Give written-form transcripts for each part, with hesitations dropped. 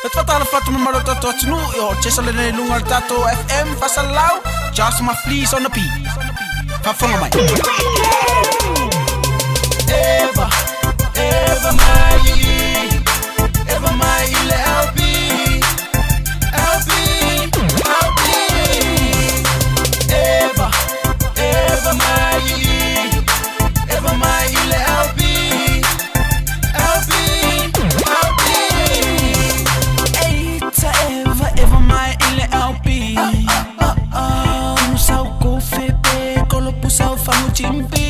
Het fatale fatu me marota tot nu. Yo, chesale ne lungar tato FM fasalau. Just my fleas on the beat. Fafonga mai. Eva, Eva mai, Eva mai ile LB, LB, LB. Eva, Eva mai, Eva mai ile LB, LB, LB. Eita Eva, Eva mai ile LB. Musau kofebe, kolo pusau famu chimpi.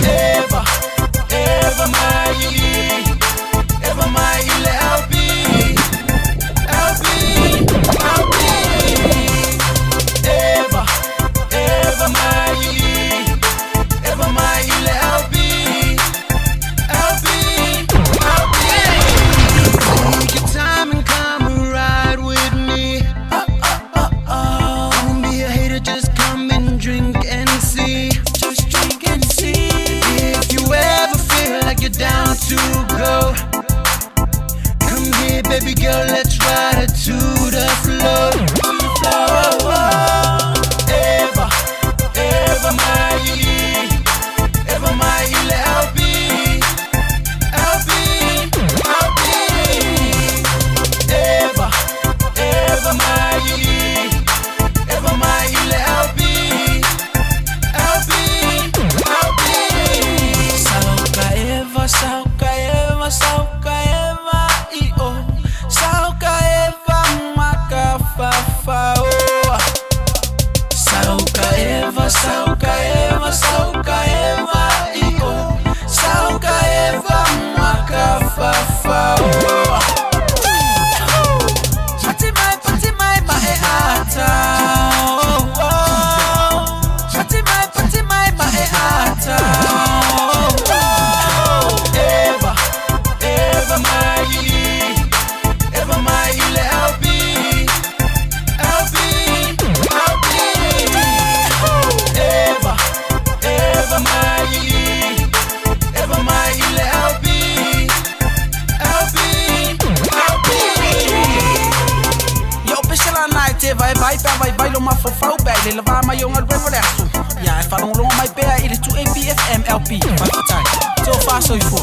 Eva, Eva mai, Eva mai ile LB, LB, LB. Eva, Eva mai, Eva mai ile LB, LB, LB. Take your time and come and ride with me. Don't be a hater, just come and drink and see. Just drink and see. If you ever feel like you're down to go, come here, baby girl, let's ride it to the floor. To the floor. Eva, Eva mai, Eva mai ile LB, LB, LB. Eva, Eva mai, Eva mai ile LB, LB, LB. Sauka Eva, Sauka Eva, Sauka Eva, i-o. Sauka Eva, makafafa, oh. Sauka Eva, Sauka Eva, Sauka Eva, i-o. Sauka Eva, makafafa, oh. Patimai, maeata, oh, oh. Patimai, maeata, oh, oh. Eva, Eva mai, Eva mai ile LB, LB, LB. Eva, Eva mai, Eva mai ile LB, LB, LB. Yo, pesela night, vai bailo ma fofau baile, lava ma yo ngal revoleasu. Ja, e falong longa mai bea, it is 2 ABFM LP, vai patai. So far so you for.